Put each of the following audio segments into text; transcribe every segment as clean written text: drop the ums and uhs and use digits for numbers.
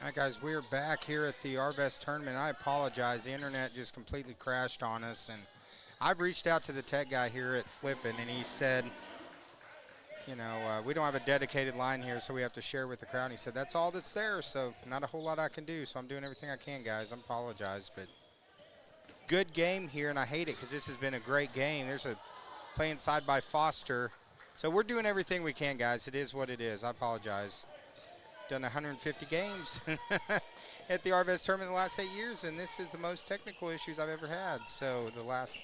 All right, guys, we're back here at the Arvest tournament. I apologize. The internet just completely crashed on us. And I've reached out to the tech guy here at Flippin', and he said, we don't have a dedicated line here, so we have to share with the crowd. And he said, that's all that's there, so not a whole lot I can do. So I'm doing everything I can, guys. I apologize. But good game here, and I hate it because this has been a great game. There's a play inside by Foster. So we're doing everything we can, guys. It is what it is. I apologize. Done 150 games at the Arvest tournament in the last 8 years, and this is the most technical issues I've ever had. So the last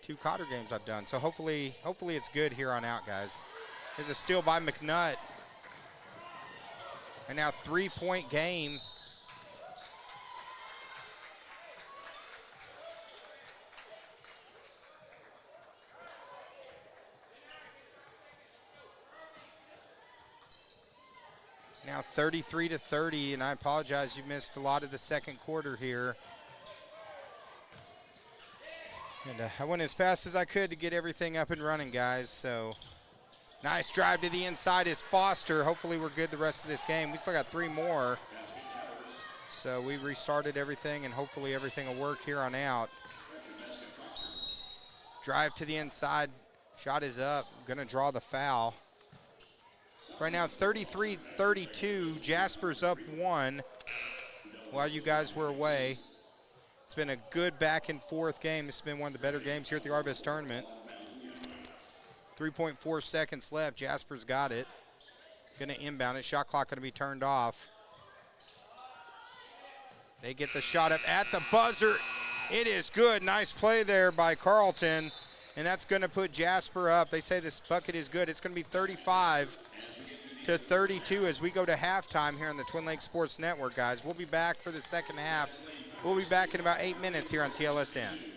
2 Cotter games I've done. So hopefully it's good here on out, guys. There's a steal by McNutt. And now 3-point game. Now 33-30, and I apologize, you missed a lot of the second quarter here. And I went as fast as I could to get everything up and running, guys. So nice drive to the inside is Foster. Hopefully we're good the rest of this game. We still got 3 more. So we restarted everything, and hopefully everything will work here on out. Drive to the inside. Shot is up. Gonna draw the foul. Right now it's 33-32. Jasper's up 1 while you guys were away. It's been a good back and forth game. This has been one of the better games here at the Arvest tournament. 3.4 seconds left. Jasper's got it. Gonna inbound it. Shot clock gonna be turned off. They get the shot up at the buzzer. It is good. Nice play there by Carlton. And that's gonna put Jasper up. They say this bucket is good. It's gonna be 35-32 as we go to halftime here on the Twin Lakes Sports Network, guys. We'll be back for the second half. We'll be back in about 8 minutes here on TLSN.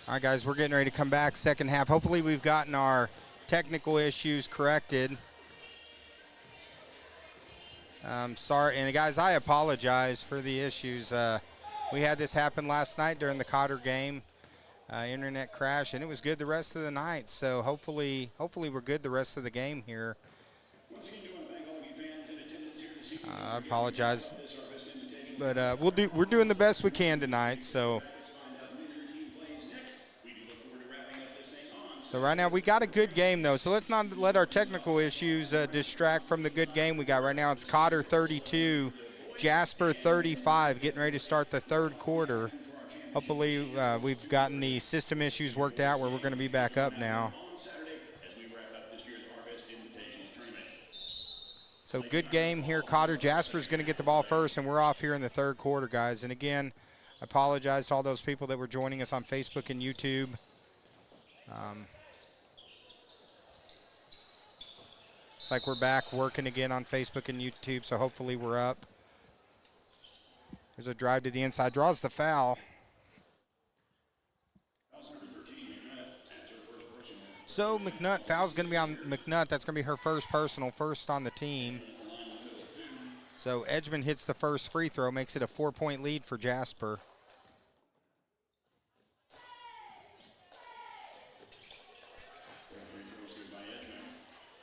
All right, guys, we're getting ready to come back second half. Hopefully we've gotten our technical issues corrected. Sorry, and guys, I apologize for the issues. We had this happen last night during the Cotter game, internet crash, and it was good the rest of the night. So hopefully we're good the rest of the game here. I apologize, but we're doing the best we can tonight. So right now we got a good game though. So let's not let our technical issues distract from the good game we got right now. It's Cotter 32, Jasper 35, getting ready to start the third quarter. Hopefully we've gotten the system issues worked out where we're going to be back up now. So good game here, Cotter. Jasper's going to get the ball first, and we're off here in the third quarter, guys. And again, I apologize to all those people that were joining us on Facebook and YouTube. It's like we're back working again on Facebook and YouTube, so hopefully we're up. There's a drive to the inside, draws the foul. So McNutt, foul's going to be on McNutt. That's going to be her first personal, first on the team. So Edgman hits the first free throw, makes it a 4-point lead for Jasper.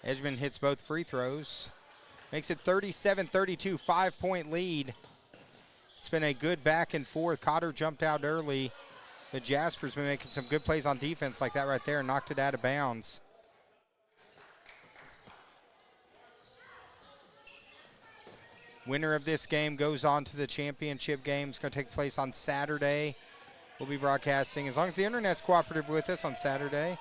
Edgman hits both free throws, makes it 37-32, 5-point lead. It's been a good back and forth. Cotter jumped out early. But Jasper's been making some good plays on defense like that right there and knocked it out of bounds. Winner of this game goes on to the championship game. It's going to take place on Saturday. We'll be broadcasting as long as the internet's cooperative with us on Saturday.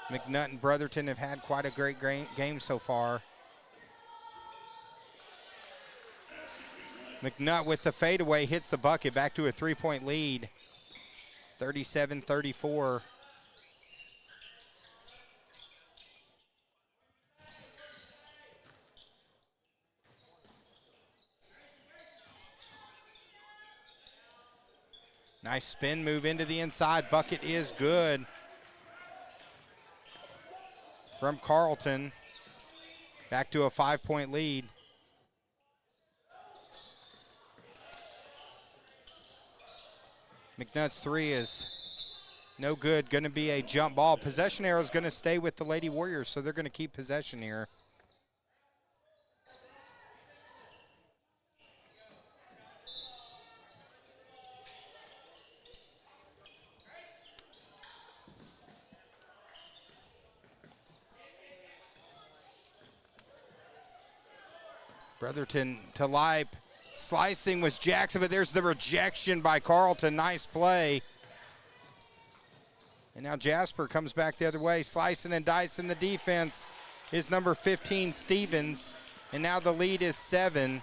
McNutt and Brotherton have had quite a great game so far. McNutt with the fadeaway hits the bucket, back to a 3-point lead, 37-34. Nice spin move into the inside. Bucket is good from Carlton. Back to a 5-point lead. McNutt's three is no good. Going to be a jump ball. Possession arrow is going to stay with the Lady Warriors, so they're going to keep possession here. Brotherton to Lipe. Slicing was Jackson, but there's the rejection by Carlton. Nice play. And now Jasper comes back the other way. Slicing and dicing the defense is number 15, Stevens. And now the lead is 7.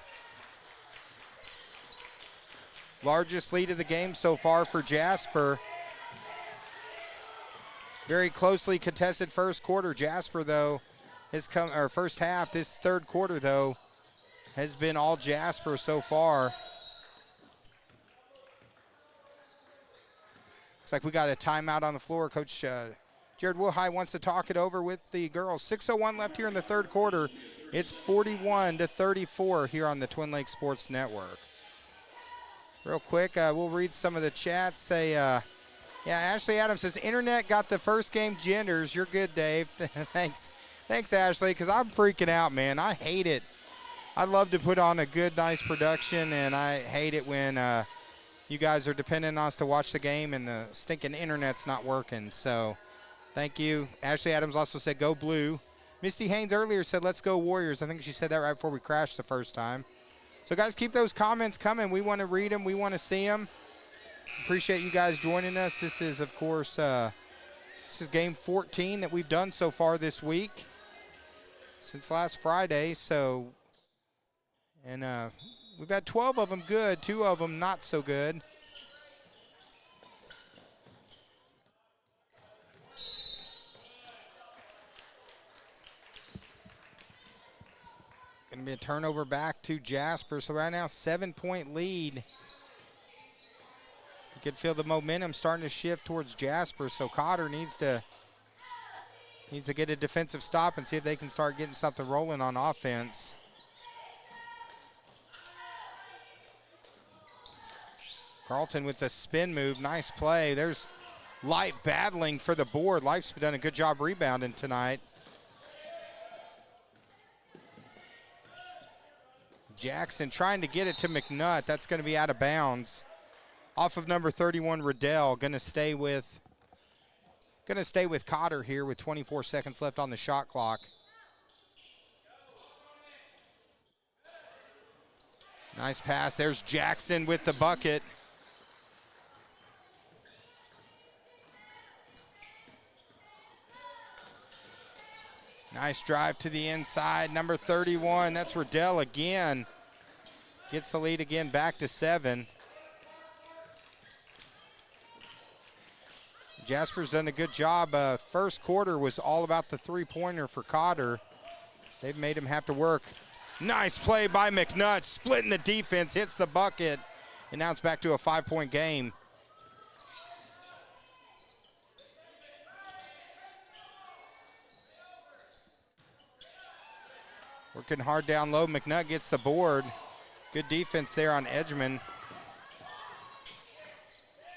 Largest lead of the game so far for Jasper. Very closely contested first quarter. Jasper, though, has come, or first half, this third quarter, though, has been all Jasper so far. Looks like we got a timeout on the floor. Coach Jared Wilhite wants to talk it over with the girls. 6:01 left here in the third quarter. It's 41-34 here on the Twin Lakes Sports Network. Real quick, we'll read some of the chats. Yeah, Ashley Adams says, internet got the first game genders. You're good, Dave. Thanks, Ashley, because I'm freaking out, man. I hate it. I love to put on a good, nice production, and I hate it when you guys are depending on us to watch the game and the stinking internet's not working. So thank you. Ashley Adams also said, go blue. Misty Haynes earlier said, let's go Warriors. I think she said that right before we crashed the first time. So, guys, keep those comments coming. We want to read them. We want to see them. Appreciate you guys joining us. This is, of course, this is game 14 that we've done so far this week since last Friday. So, and we've had 12 of them good, 2 of them not so good. Going to be a turnover back to Jasper. So right now, 7-point lead You can feel the momentum starting to shift towards Jasper, so Cotter needs to get a defensive stop and see if they can start getting something rolling on offense. Carlton with the spin move, nice play. There's Light battling for the board. Light's done a good job rebounding tonight. Jackson trying to get it to McNutt. That's going to be out of bounds. Off of number 31, Riddell, going to stay with Cotter here with 24 seconds left on the shot clock. Nice pass. There's Jackson with the bucket. Nice drive to the inside. Number 31, that's Riddell again. Gets the lead again, back to 7. Jasper's done a good job. First quarter was all about the three-pointer for Cotter. They've made him have to work. Nice play by McNutt, splitting the defense, hits the bucket, and now it's back to a 5-point game. Working hard down low, McNutt gets the board. Good defense there on Edgman.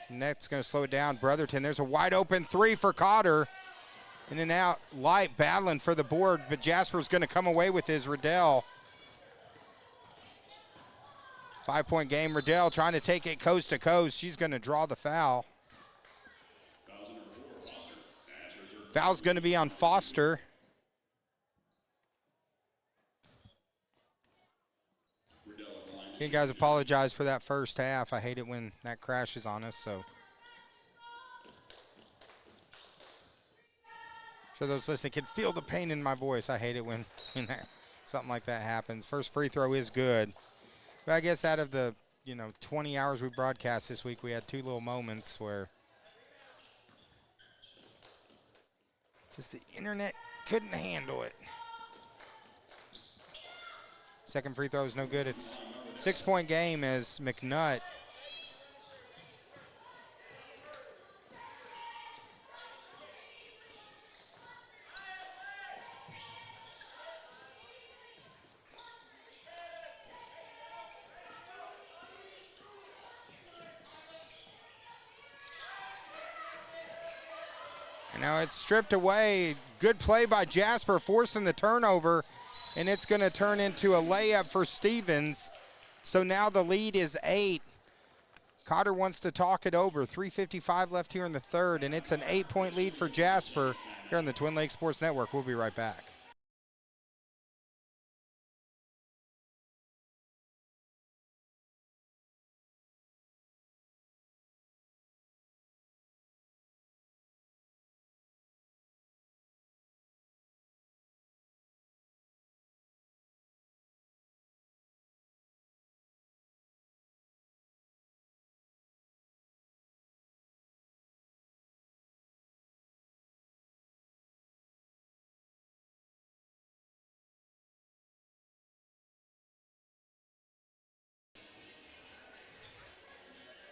And that's going to slow it down. Brotherton, there's a wide open 3 for Cotter. In and out, Light battling for the board, but Jasper's going to come away with his. Riddell. 5-point game. Riddell trying to take it coast to coast. She's going to draw the foul. Foul's going to be on Foster. You guys apologize for that first half. I hate it when that crashes on us, so. So those listening can feel the pain in my voice. I hate it when something like that happens. First free throw is good. But I guess out of the 20 hours we broadcast this week, we had 2 little moments where just the internet couldn't handle it. Second free throw is no good. It's 6-point game as McNutt. And now it's stripped away. Good play by Jasper, forcing the turnover, and it's going to turn into a layup for Stevens. So now the lead is 8. Cotter wants to talk it over. 3:55 left here in the third, and it's an 8-point lead for Jasper here on the Twin Lakes Sports Network. We'll be right back.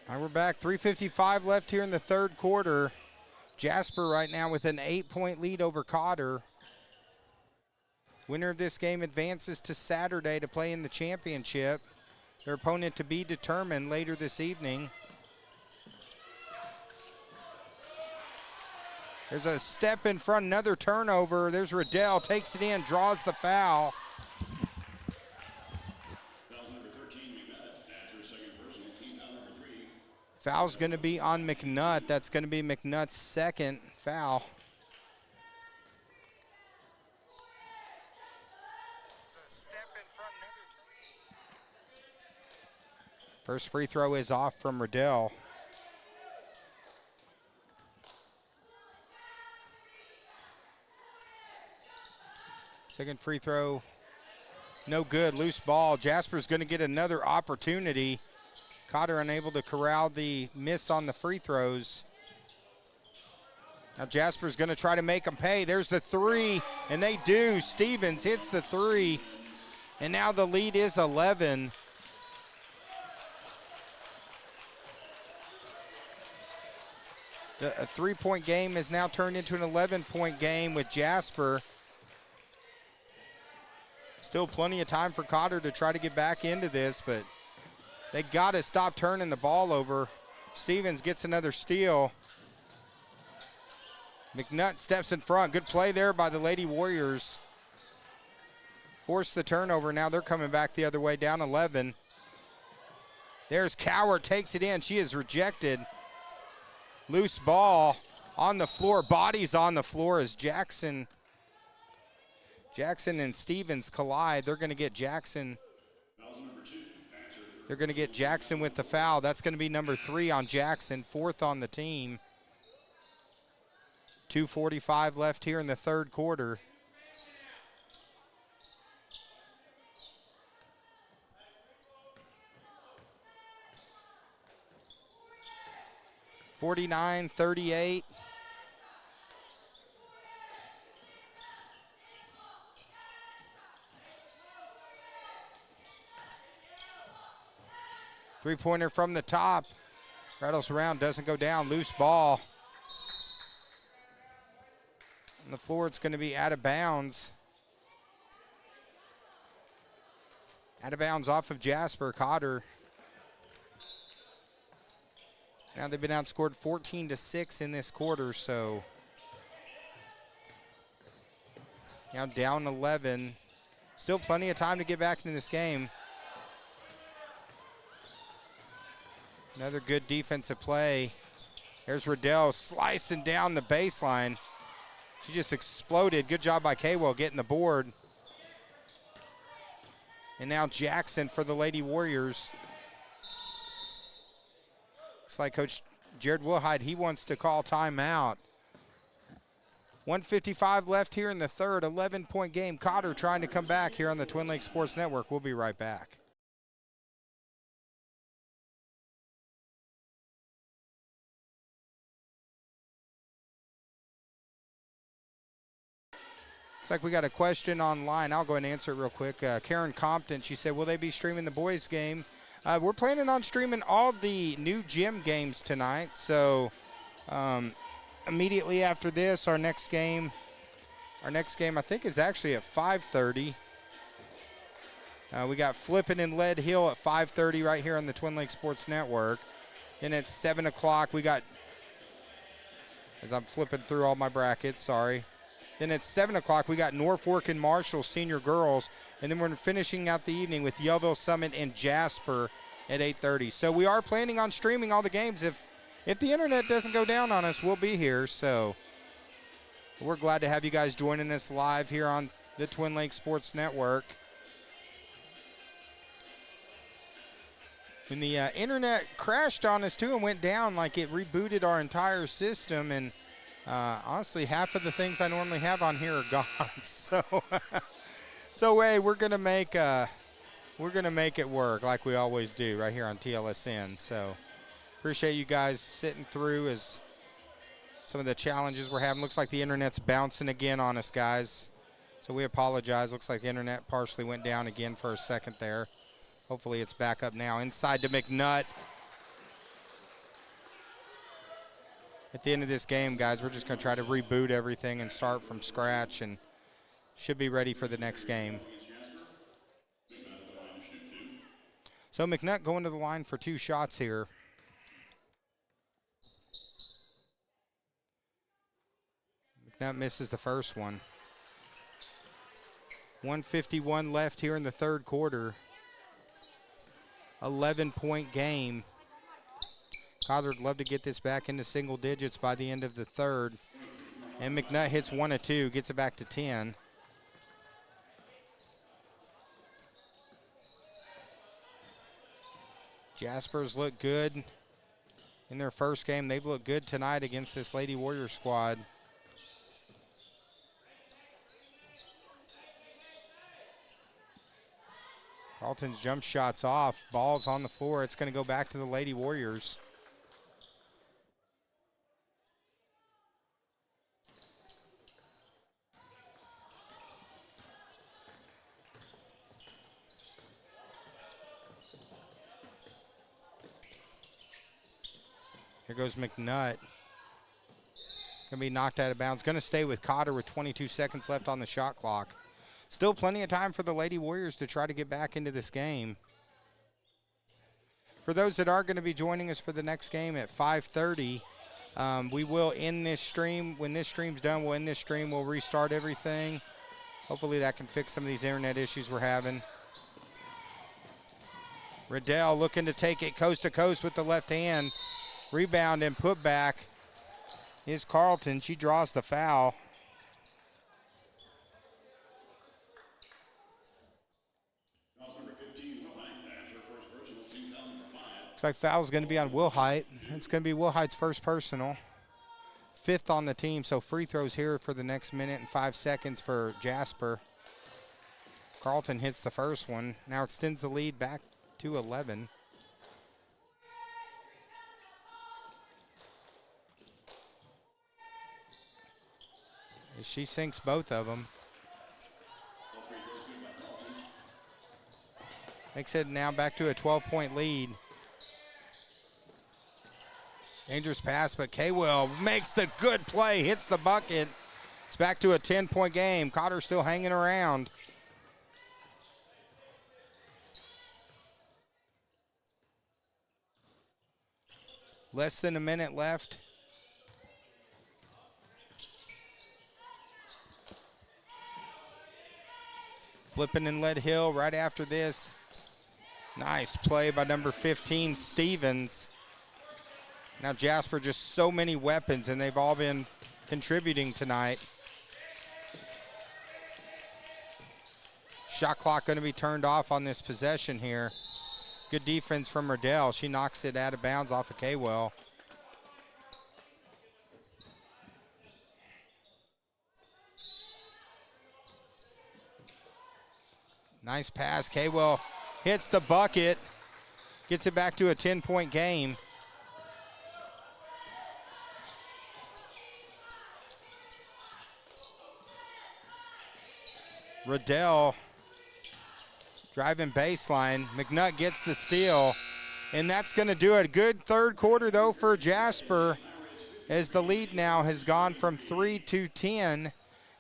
All right, we're back. 3:55 left here in the third quarter. Jasper right now with an 8-point lead over Cotter. Winner of this game advances to Saturday to play in the championship. Their opponent to be determined later this evening. There's a step in front, another turnover. There's Riddell, takes it in, draws the foul. Foul's going to be on McNutt. That's going to be McNutt's second foul. First free throw is off from Riddell. Second free throw, no good, loose ball. Jasper's going to get another opportunity. Cotter unable to corral the miss on the free throws. Now Jasper's going to try to make them pay. There's the 3, and they do. Stevens hits the 3, and now the lead is 11. A 3-point game has now turned into an 11-point game with Jasper. Still plenty of time for Cotter to try to get back into this, but they got to stop turning the ball over. Stevens gets another steal. McNutt steps in front. Good play there by the Lady Warriors. Forced the turnover. Now they're coming back the other way, down 11. There's Coward, takes it in. She is rejected. Loose ball on the floor. Bodies on the floor as Jackson and Stevens collide. They're going to get Jackson. They're going to get Jackson with the foul. That's going to be number 3 on Jackson, 4th on the team. 2:45 left here in the third quarter. (49-38). Three-pointer from the top. Rattles around, doesn't go down. Loose ball. On the floor, it's going to be out of bounds. Out of bounds off of Jasper. Cotter. Now they've been outscored 14-6 in this quarter, so now down 11. Still plenty of time to get back into this game. Another good defensive play. There's Riddell slicing down the baseline. She just exploded. Good job by Kaywell getting the board. And now Jackson for the Lady Warriors. Looks like Coach Jared Wilhide, he wants to call timeout. 1:55 left here in the third, 11-point game. Cotter trying to come back here on the Twin Lakes Sports Network. We'll be right back. Looks like we got a question online. I'll go ahead and answer it real quick. Karen Compton, she said, will they be streaming the boys' game? We're planning on streaming all the new gym games tonight. So immediately after this, our next game I think is actually at 5:30. We got Flippin' in Lead Hill at 5:30 right here on the Twin Lakes Sports Network. Then at 7 o'clock, we got, as I'm flipping through all my brackets, sorry. Then at 7 o'clock, we got Norfolk and Marshall senior girls. And then we're finishing out the evening with Yellville Summit and Jasper at 8:30. So we are planning on streaming all the games. If the internet doesn't go down on us, we'll be here. So we're glad to have you guys joining us live here on the Twin Lakes Sports Network. When the internet crashed on us too and went down, like it rebooted our entire system, and honestly, half of the things I normally have on here are gone. So hey, we're gonna make it work like we always do right here on TLSN. So appreciate you guys sitting through as some of the challenges we're having. Looks like the internet's bouncing again on us, guys. So we apologize. Looks like the internet partially went down again for a second there. Hopefully it's back up now. Inside to McNutt. At the end of this game, guys, we're just going to try to reboot everything and start from scratch, and should be ready for the next game. So McNutt going to the line for 2 shots here. McNutt misses the first one. 1:51 left here in the third quarter. 11-point game. Cotter would love to get this back into single digits by the end of the third. And McNutt hits 1 of 2, gets it back to 10. Jaspers look good in their first game. They've looked good tonight against this Lady Warrior squad. Carlton's jump shot's off. Ball's on the floor. It's going to go back to the Lady Warriors. Here goes McNutt. Going to be knocked out of bounds. Going to stay with Cotter with 22 seconds left on the shot clock. Still plenty of time for the Lady Warriors to try to get back into this game. For those that are going to be joining us for the next game at 5:30, we will end this stream. When this stream's done, we'll end this stream. We'll restart everything. Hopefully that can fix some of these internet issues we're having. Riddell looking to take it coast to coast with the left hand. Rebound and put back is Carlton. She draws the foul. Looks like foul's going to be on Wilhite. It's going to be Wilhite's first personal. 5th on the team, so free throws here for the next minute and 5 seconds for Jasper. Carlton hits the first one. Now extends the lead back to 11. She sinks both of them. Makes it now back to a 12-point lead. Dangerous pass, but K-Will makes the good play, hits the bucket. It's back to a 10-point game. Cotter still hanging around. Less than a minute left. Flipping and let Hill right after this. Nice play by number 15, Stevens. Now Jasper, just so many weapons, and they've all been contributing tonight. Shot clock going to be turned off on this possession here. Good defense from Riddell. She knocks it out of bounds off of K-Well. Nice pass. K-Well hits the bucket. Gets it back to a 10-point game. Riddell driving baseline. McNutt gets the steal, and that's going to do it. Good third quarter, though, for Jasper, as the lead now has gone from 3 to 10.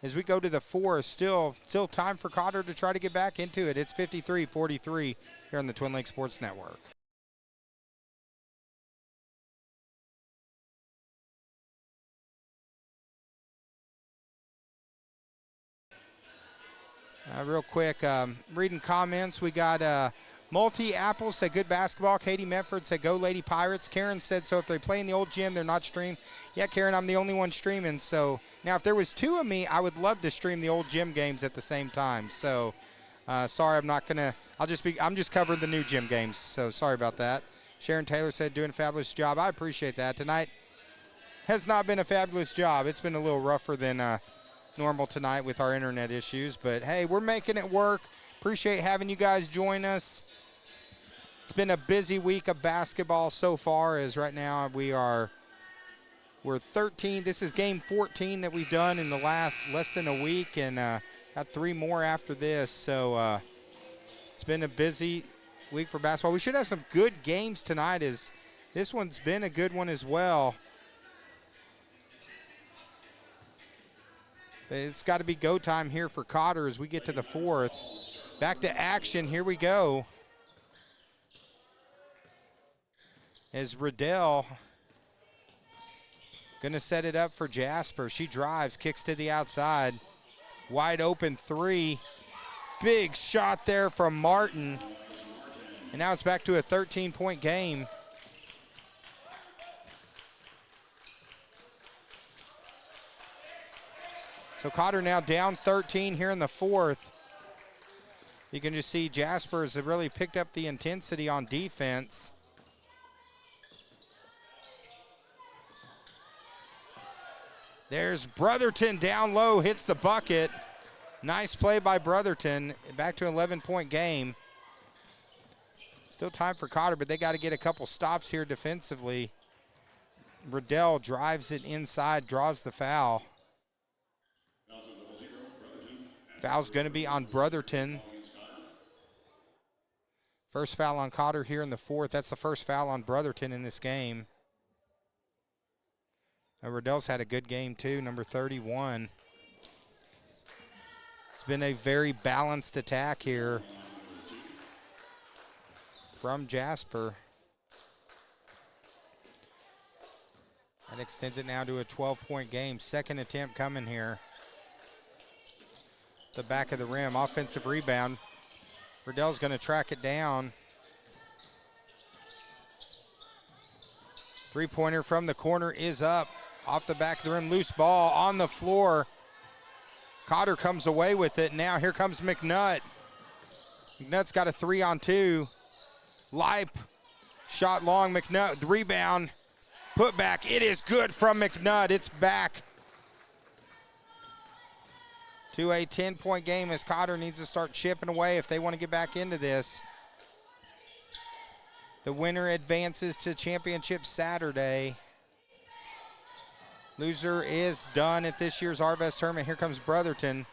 As we go to the 4, still time for Cotter to try to get back into it. It's 53-43 here on the Twin Lakes Sports Network. Real quick, reading comments. We got Multi-Apple said good basketball. Katie Medford said go Lady Pirates. Karen said so if they play in the old gym, they're not streamed. Yeah, Karen, I'm the only one streaming. So now if there was 2 of me, I would love to stream the old gym games at the same time. So sorry, I'm not gonna. I'm just covering the new gym games. So sorry about that. Sharon Taylor said doing a fabulous job. I appreciate that. Tonight has not been a fabulous job. It's been a little rougher than normal tonight with our internet issues, but hey, we're making it work. Appreciate having you guys join us. It's been a busy week of basketball so far, as right now we're 13. This is game 14 that we've done in the last less than a week, and got 3 more after this. So it's been a busy week for basketball. We should have some good games tonight, as this one's been a good one as well. It's got to be go time here for Cotter as we get to the 4th. Back to action. Here we go. As Riddell going to set it up for Jasper. She drives, kicks to the outside. Wide open 3. Big shot there from Martin. And now it's back to a 13-point game. So Cotter now down 13 here in the 4th. You can just see Jasper's have really picked up the intensity on defense. There's Brotherton down low, hits the bucket. Nice play by Brotherton. Back to an 11-point game. Still time for Cotter, but they got to get a couple stops here defensively. Riddell drives it inside, draws the foul. Foul's going to be on Brotherton. First foul on Cotter here in the 4th. That's the first foul on Brotherton in this game. Riddell's had a good game too, number 31. It's been a very balanced attack here from Jasper. That extends it now to a 12-point game. Second attempt coming here. The back of the rim, offensive rebound. Riddell's going to track it down. Three-pointer from the corner is up. Off the back of the rim, loose ball on the floor. Cotter comes away with it. Now here comes McNutt. McNutt's got a 3-on-2. Leip, shot long, McNutt, the rebound, put back. It is good from McNutt. It's back to a 10-point game as Cotter needs to start chipping away if they want to get back into this. The winner advances to championship Saturday. Loser is done at this year's Arvest tournament. Here comes Brotherton.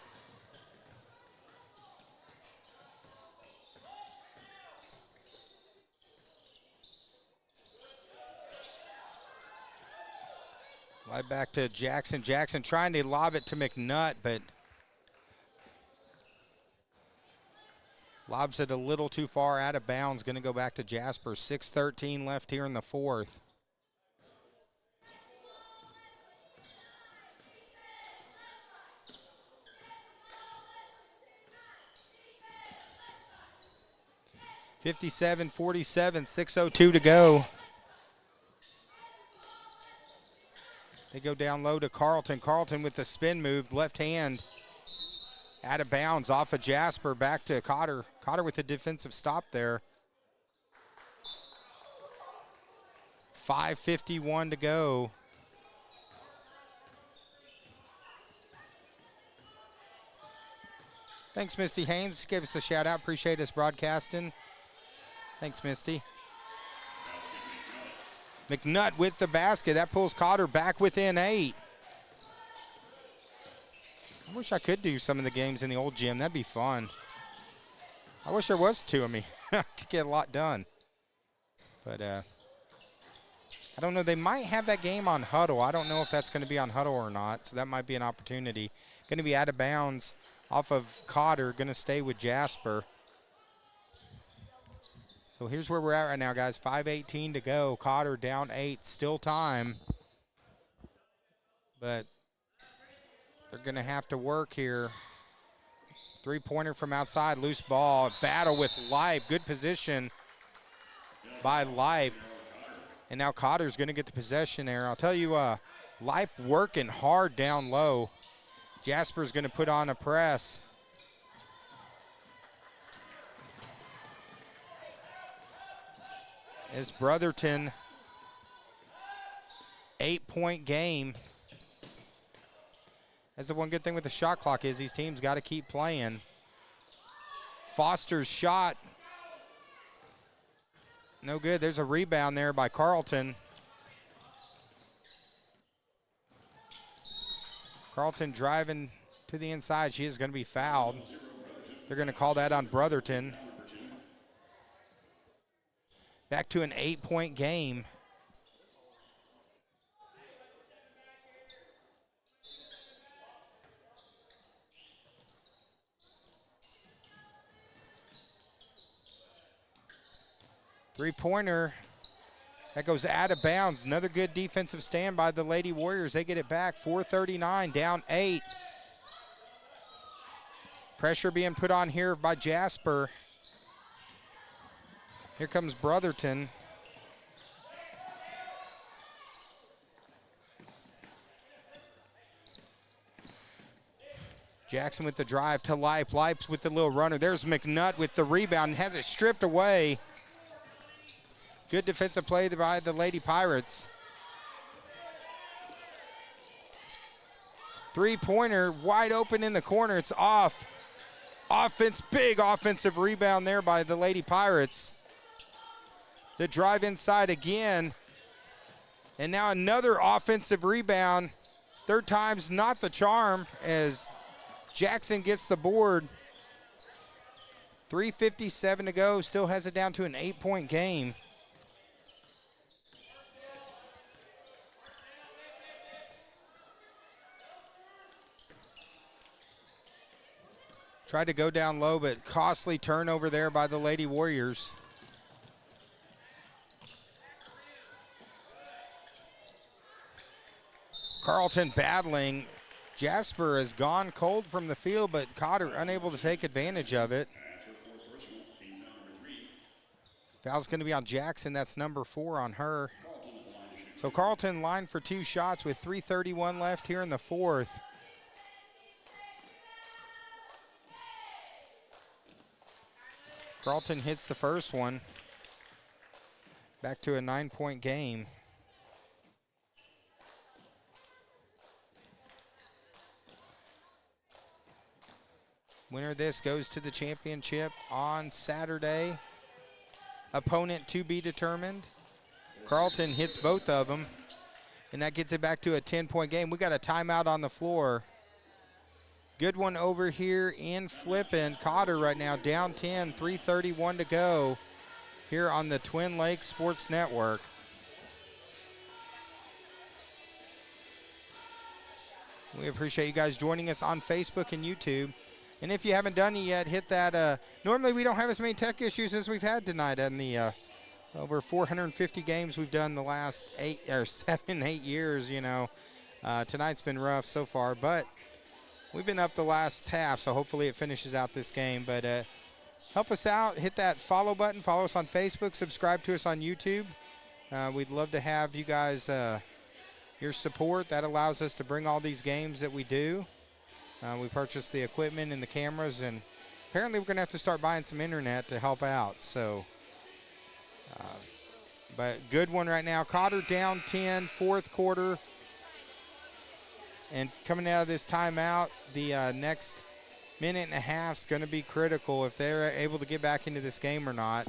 Right back to Jackson. Jackson trying to lob it to McNutt, but lobs it a little too far out of bounds. Going to go back to Jasper. 6:13 left here in the fourth. (57-47), 6:02 to go. They go down low to Carlton. Carlton with the spin move, left hand. Out of bounds, off of Jasper, back to Cotter. Cotter with the defensive stop there. 5:51 to go. Thanks, Misty Haynes. Give us a shout out. Appreciate us broadcasting. Thanks, Misty. McNutt with the basket. That pulls Cotter back within 8. I wish I could do some of the games in the old gym. That'd be fun. I wish there was 2 of me. I could get a lot done. But I don't know. They might have that game on Huddle. I don't know if that's going to be on Huddle or not, so that might be an opportunity. Going to be out of bounds off of Cotter. Going to stay with Jasper. So here's where we're at right now, guys. 5:18 to go. Cotter down 8. Still time. But they're going to have to work here. Three-pointer from outside. Loose ball. Battle with Leip. Good position by Leip. And now Cotter's going to get the possession there. I'll tell you, Leip working hard down low. Jasper's going to put on a press. As Brotherton, 8-point game. That's the one good thing with the shot clock is these teams got to keep playing. Foster's shot. No good. There's a rebound there by Carlton. Carlton driving to the inside. She is going to be fouled. They're going to call that on Brotherton. Back to an 8-point game. Three-pointer. That goes out of bounds. Another good defensive stand by the Lady Warriors. They get it back. 4:39, down 8. Pressure being put on here by Jasper. Here comes Brotherton. Jackson with the drive to Leip. Leip's with the little runner. There's McNutt with the rebound. Has it stripped away. Good defensive play by the Lady Pirates. Three-pointer wide open in the corner. It's off. Big offensive rebound there by the Lady Pirates. The drive inside again. And now another offensive rebound. Third time's not the charm as Jackson gets the board. 3:57 to go. Still has it down to an 8-point game. Tried to go down low, but costly turnover there by the Lady Warriors. Carlton battling. Jasper has gone cold from the field, but Cotter unable to take advantage of it. Foul's going to be on Jackson. That's number 4 on her. So Carlton lined for 2 shots with 3:31 left here in the fourth. Carlton hits the first one. Back to a 9-point game. Winner of this goes to the championship on Saturday. Opponent to be determined. Carlton hits both of them, and that gets it back to a 10-point game. We got a timeout on the floor. Good one over here in flipping. Cotter right now down 10, 3:31 to go here on the Twin Lakes Sports Network. We appreciate you guys joining us on Facebook and YouTube. And if you haven't done it yet, hit that. Normally we don't have as many tech issues as we've had tonight in the over 450 games we've done the last 7, 8 years, you know. Tonight's been rough so far, but we've been up the last half, so hopefully it finishes out this game. But help us out. Hit that follow button. Follow us on Facebook. Subscribe to us on YouTube. We'd love to have you guys, your support. That allows us to bring all these games that we do. We purchased the equipment and the cameras, and apparently we're going to have to start buying some internet to help out. So, but good one right now. Cotter down 10, fourth quarter. And coming out of this timeout, the next minute and a half is going to be critical if they're able to get back into this game or not.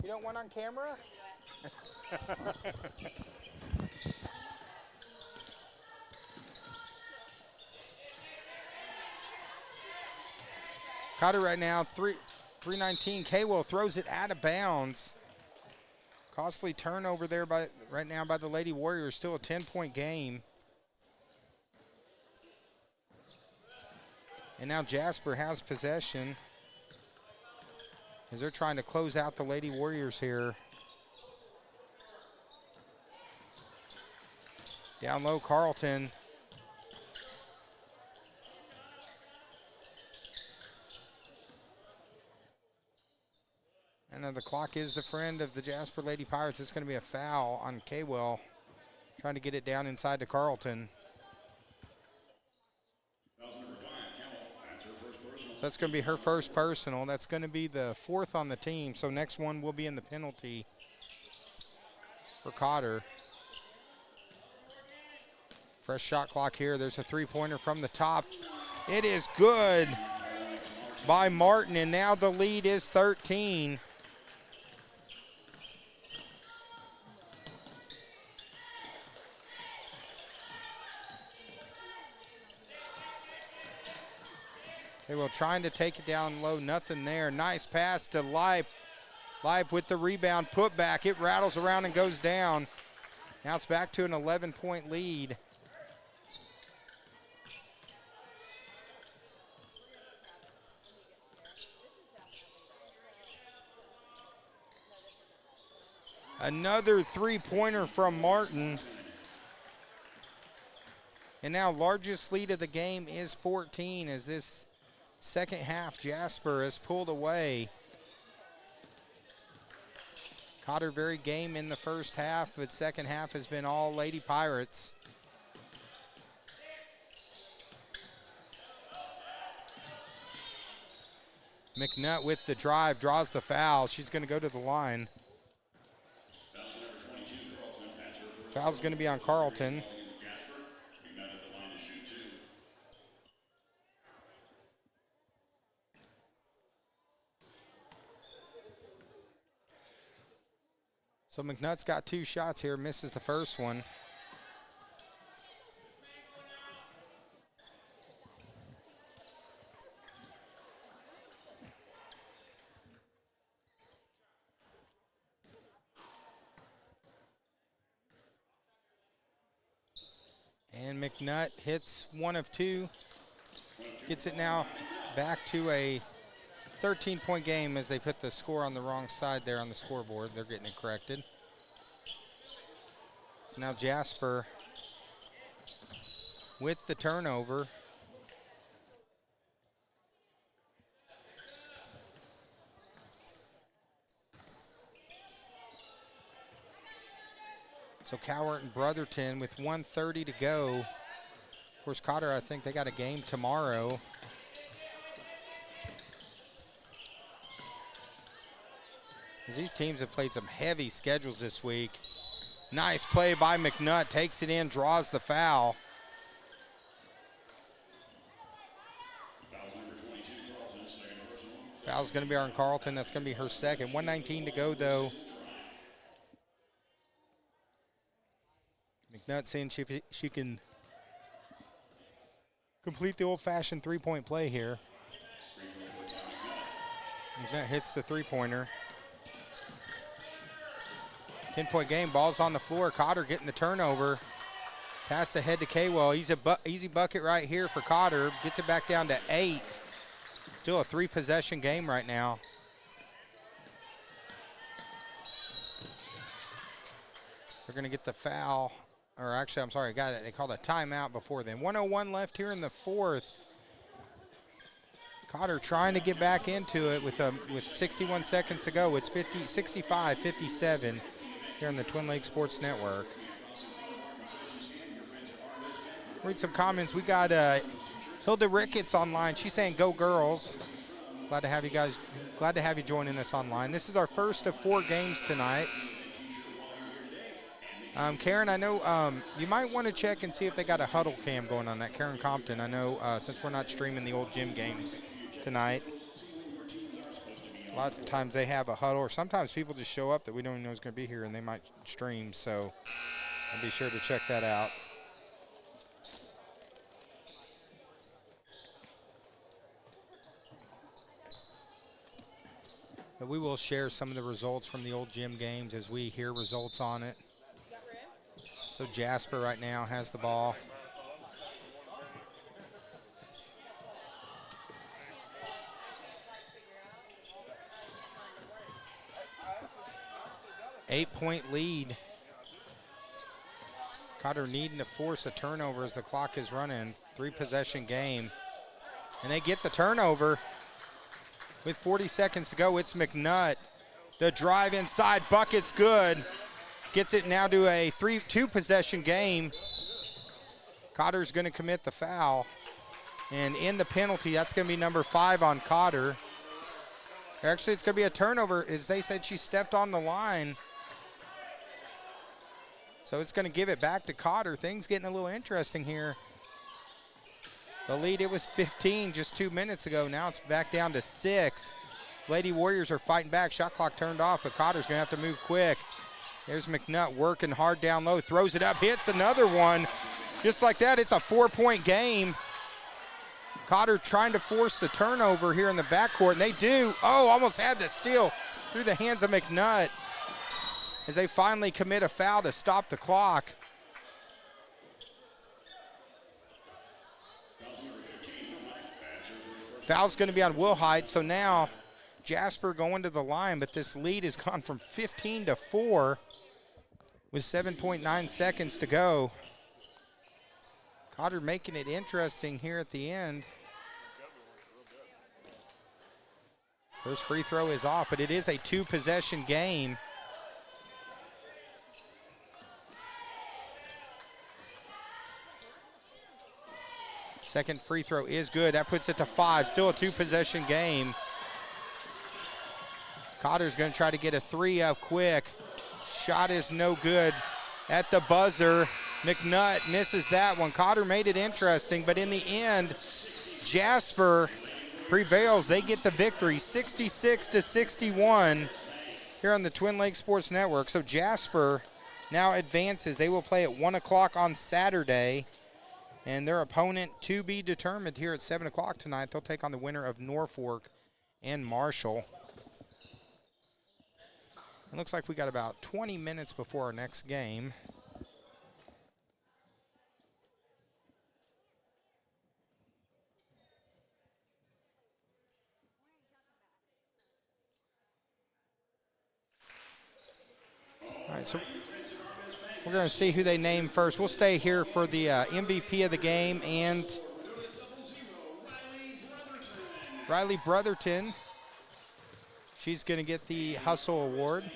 You don't want on camera? Cotter right now, 319. K-Will throws it out of bounds. Costly turnover there right now by the Lady Warriors. Still a 10-point game. And now Jasper has possession as they're trying to close out the Lady Warriors here. Down low, Carlton. And the clock is the friend of the Jasper Lady Pirates. It's going to be a foul on K-Will, trying to get it down inside to Carlton. So that's going to be her first personal. That's going to be the 4th on the team. So next one will be in the penalty for Cotter. Fresh shot clock here. There's a 3-pointer from the top. It is good by Martin, and now the lead is 13. They will trying to take it down low. Nothing there. Nice pass to Leip. Leip with the rebound. Put back. It rattles around and goes down. Now it's back to an 11-point lead. Another 3-pointer from Martin. And now largest lead of the game is 14 as this second half Jasper has pulled away. Cotter very game in the first half, but second half has been all Lady Pirates. McNutt with the drive, draws the foul. She's going to go to the line. Foul's going to be on Carlton. So McNutt's got 2 shots here, misses the first one. And McNutt hits one of two. Gets it now back to a 13-point game as they put the score on the wrong side there on the scoreboard. They're getting it corrected. Now Jasper with the turnover. So Cowart and Brotherton with 1:30 to go. Of course, Cotter, I think they got a game tomorrow. As these teams have played some heavy schedules this week. Nice play by McNutt, takes it in, draws the foul. Foul's going to be on Carlton. That's going to be her second. 1:19 to go, though. McNutt saying she can complete the old-fashioned three-point play here. McNutt hits the three-pointer. 10-point game, ball's on the floor. Cotter getting the turnover. Pass ahead to Kaywell. Easy bucket right here for Cotter. Gets it back down to 8. Still a three-possession game right now. They're going to get the foul. Or actually, I'm sorry, they called a timeout before then. 1:01 left here in the fourth. Cotter trying to get back into it with 61 seconds to go. It's 65-57 here on the Twin Lakes Sports Network. Read some comments. We got Hilda Ricketts online. She's saying, "Go girls." Glad to have you guys. Glad to have you joining us online. This is our first of 4 games tonight. Karen, I know you might want to check and see if they got a huddle cam going on that. Karen Compton, I know since we're not streaming the old gym games tonight, a lot of times they have a huddle, or sometimes people just show up that we don't even know is going to be here and they might stream, so I'll be sure to check that out. But we will share some of the results from the old gym games as we hear results on it. So Jasper right now has the ball. Eight-point lead. Cotter needing to force a turnover as the clock is running. Three-possession game. And they get the turnover with 40 seconds to go. It's McNutt. The drive inside, bucket's good. Gets it now to a 2-possession game. Cotter's going to commit the foul. And in the penalty, that's going to be number 5 on Cotter. Actually, it's going to be a turnover, as they said she stepped on the line. So it's going to give it back to Cotter. Things getting a little interesting here. The lead, it was 15 just 2 minutes ago. Now it's back down to 6. Lady Warriors are fighting back. Shot clock turned off, but Cotter's going to have to move quick. There's McNutt working hard down low, throws it up, hits another one. Just like that, it's a 4-point game. Cotter trying to force the turnover here in the backcourt, and they do. Oh, almost had the steal through the hands of McNutt as they finally commit a foul to stop the clock. Foul's going to be on Wilhite, so now Jasper going to the line, but this lead has gone from 15 to 4 with 7.9 seconds to go. Cotter making it interesting here at the end. First free throw is off, but it is a 2-possession game. Second free throw is good. That puts it to 5. Still a 2-possession game. Cotter's going to try to get a 3 up quick. Shot is no good at the buzzer. McNutt misses that one. Cotter made it interesting, but in the end, Jasper prevails. They get the victory, 66-61 here on the Twin Lakes Sports Network. So Jasper now advances. They will play at 1 o'clock on Saturday, and their opponent to be determined here at 7 o'clock tonight. They'll take on the winner of Norfolk and Marshall. It looks like we got about 20 minutes before our next game. So we're going to see who they name first. We'll stay here for the MVP of the game and Riley Brotherton. She's going to get the Hustle Award.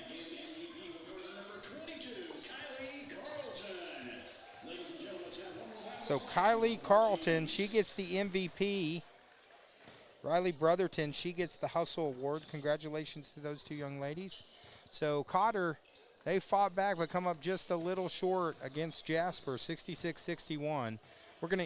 So Kylie Carlton, she gets the MVP. Riley Brotherton, she gets the Hustle Award. Congratulations to those two young ladies. So Cotter, they fought back but come up just a little short against Jasper, 66-61. We're going to